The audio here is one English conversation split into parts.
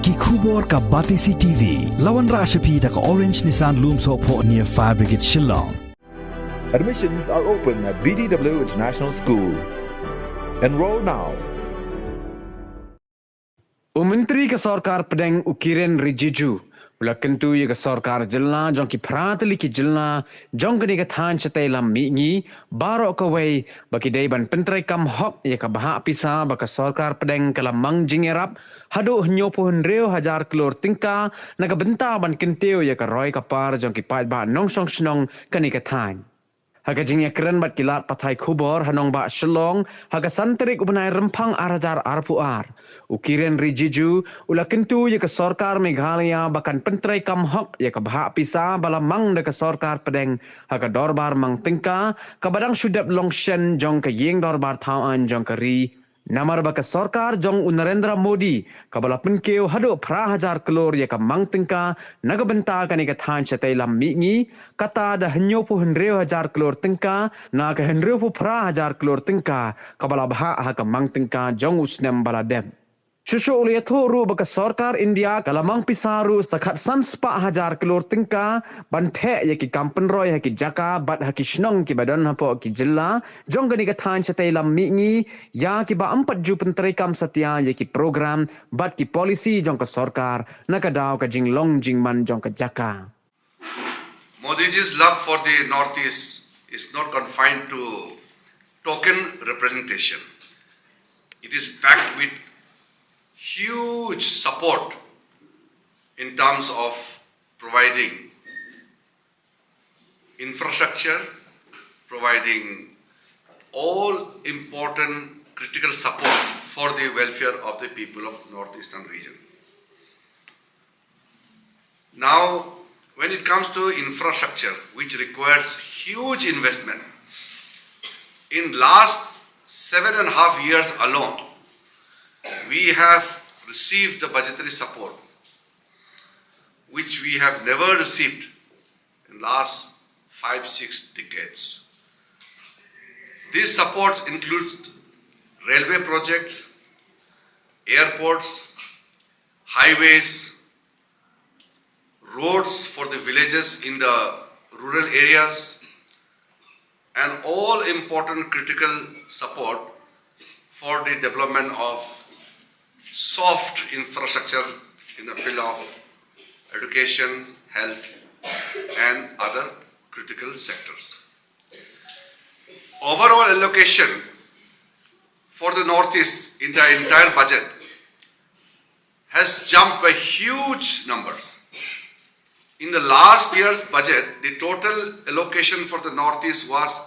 ki khubor ka Batisi TV lawan ra shapi da ka Orange Nissan Loom so pho near Fire Brigade Shillong. Admissions are open at BDW International School. Enroll now. Menteri ke Sorkar Pdeng ukiran Rijiju ulakentu ye ke Sorkar jelna jong ki pratli ki jelna jong ke ka than chatai lam mi ngi baro ka wei baki dei ban Pyntreikam hok ye ka Bhah pisa baka Sorkar Pdeng kala mang jingerap hadu hnyo pohon reu hajar klor tingka naga benta ban kenteu ye ka roi ka par jong ki pai ba nong song snong kani ka than Haga jingya keren bat kilat patai kubor hanong ba Shillong haga santerik ubnai rempang arajar arpuar ukiren Rijiju ula kentu ye ke Sorkar Meghalaya bakan Pyntreikam hok ye ke Bhah pisa bala mang de ke Sorkar Pdeng haga dorbar mang tingka kabadang sudap longshen jong ke yeng dorbar thawan jong ke ri Namar baka Sorkar jong Narendra Modi kabala penkeu hadu pra hajar kelor ye ka mang tingka nagabenta kani ka than chatai lam mi ngi kata da hnyo pu hendreu hajar kelor tingka na ka hendreu pu pra hajar kelor tingka kabala Bhah ha ka mang tingka jong usnem bala dem Shushu ulia thoru baka Sorkar India kalamang pisaru sakhat sanspa hajar kelor tingka banthe ye ki kampen roy ha ki jaka bat ha ki shnong ki badan ha po ki jilla jong gani ka than chatai lam mi ngi ya ki ba 4 ju Pyntreikam satya ye ki program bat ki policy jong ka Sorkar naka daw ka jinglong jingman jong ka jaka Modiji's love for the Northeast is not confined to token representation. It is packed with huge support in terms of providing infrastructure, providing all important critical supports for the welfare of the people of Northeastern region. Now, when it comes to infrastructure, which requires huge investment, in last 7.5 years alone, we have received the budgetary support which we have never received in last 5-6 decades. These supports include railway projects, airports, highways, roads for the villages in the rural areas, and all important critical support for the development of soft infrastructure in the field of education, health, and other critical sectors. Overall allocation for the Northeast in the entire budget has jumped by huge numbers. In the last year's budget, the total allocation for the Northeast was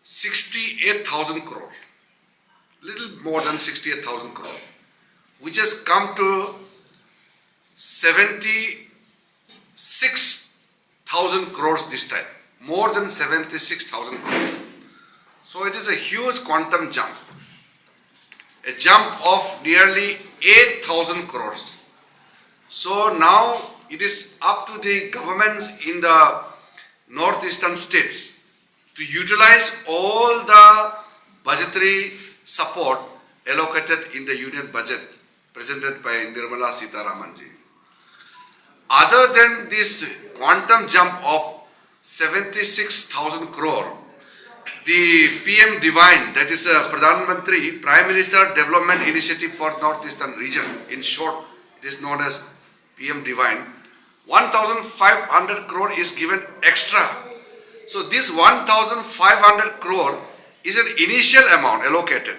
68,000 crore. Little more than 68,000 crore, which has come to 76,000 crores this time, more than 76,000 crores. So it is a huge quantum jump, a jump of nearly 8,000 crores. So now it is up to the governments in the northeastern states to utilize all the budgetary support allocated in the union budget presented by Nirmala Sitharamanji. Other than this quantum jump of 76,000 crore, the PM Divine, that is Pradhan Mantri, Prime Minister Development Initiative for Northeastern Region, in short it is known as PM Divine, 1,500 crore is given extra. So this 1,500 crore is an initial amount allocated,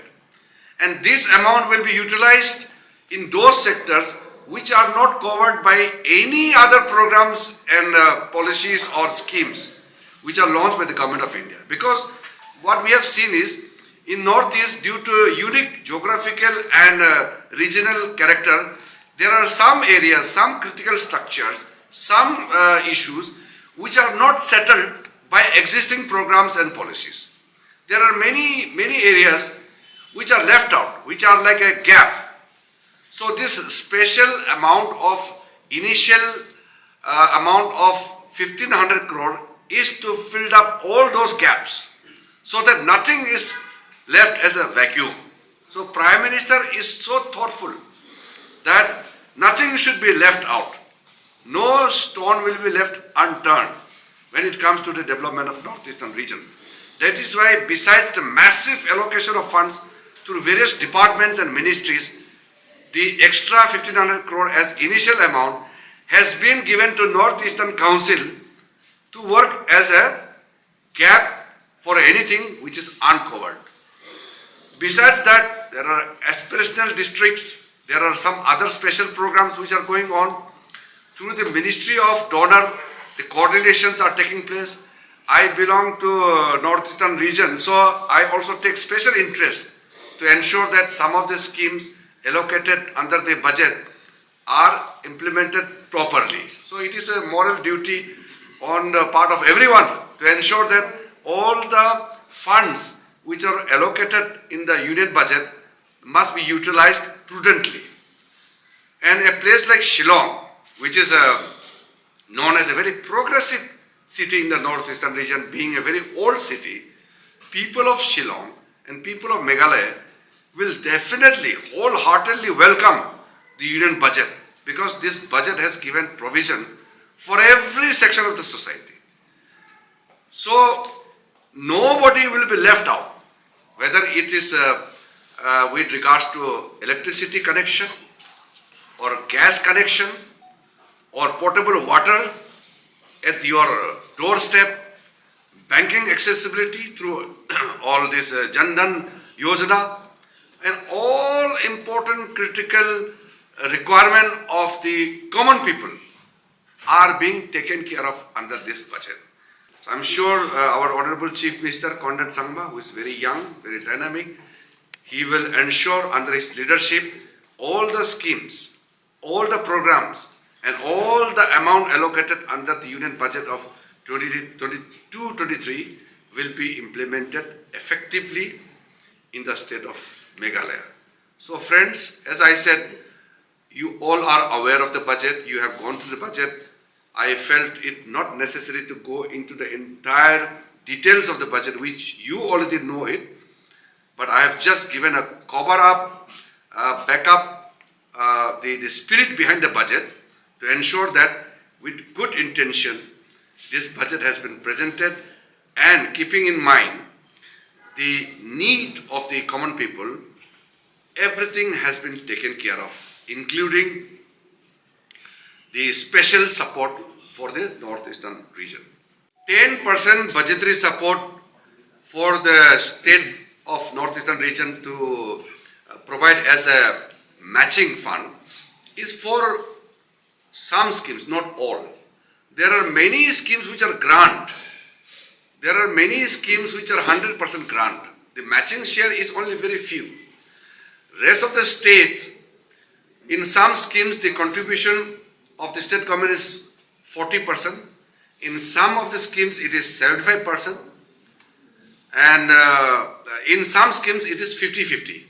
and this amount will be utilized in those sectors which are not covered by any other programs and policies or schemes which are launched by the Government of India. Because what we have seen is, in Northeast, due to unique geographical and regional character, there are some areas, some critical structures, some issues which are not settled by existing programs and policies. There are many areas which are left out, which are like a gap. So this special amount of initial amount of 1,500 crore is to fill up all those gaps so that nothing is left as a vacuum. So Prime Minister is so thoughtful that nothing should be left out. No stone will be left unturned when it comes to the development of Northeastern region. That is why, besides the massive allocation of funds through various departments and ministries, the extra 1500 crore as initial amount has been given to Northeastern Council to work as a gap for anything which is uncovered. Besides that, there are aspirational districts, there are some other special programs which are going on. Through the Ministry of Donor, the coordinations are taking place. I belong to Northeastern region, so I also take special interest to ensure that some of the schemes allocated under the budget are implemented properly. So it is a moral duty on the part of everyone to ensure that all the funds which are allocated in the union budget must be utilized prudently. And a place like Shillong, which is known as a very progressive city in the Northeastern region, being a very old city, people of Shillong and people of Meghalaya will definitely wholeheartedly welcome the union budget, because this budget has given provision for every section of the society. So nobody will be left out, whether it is with regards to electricity connection or gas connection or potable water at your doorstep, banking accessibility through all this Jan Dhan Yojana, and all important critical requirement of the common people are being taken care of under this budget. So I'm sure our Honorable Chief Minister Conrad Sangma, who is very young, very dynamic, he will ensure under his leadership all the schemes, all the programs, and all the amount allocated under the union budget of 2022-23 will be implemented effectively in the state of Meghalaya. So friends, as I said, you all are aware of the budget, you have gone through the budget. I felt it not necessary to go into the entire details of the budget, which you already know it, but I have just given a cover up, back up the spirit behind the budget to ensure that with good intention, this budget has been presented, and keeping in mind the need of the common people, everything has been taken care of, including the special support for the Northeastern region. 10% budgetary support for the state of Northeastern region to provide as a matching fund is for some schemes, not all. There are many schemes which are grant. There are many schemes which are 100% grant. The matching share is only very few. Rest of the states, in some schemes, the contribution of the state government is 40%. In some of the schemes, it is 75%. And in some schemes, it is 50-50.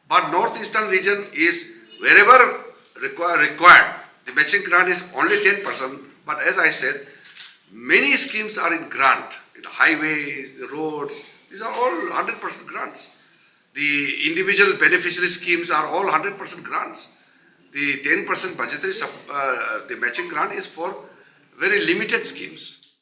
But Northeastern region is wherever required. The matching grant is only 10%. But as I said, many schemes are in grant. The highways, the roads, these are all 100% grants. The individual beneficiary schemes are all 100% grants. The 10% budgetary, the matching grant is for very limited schemes.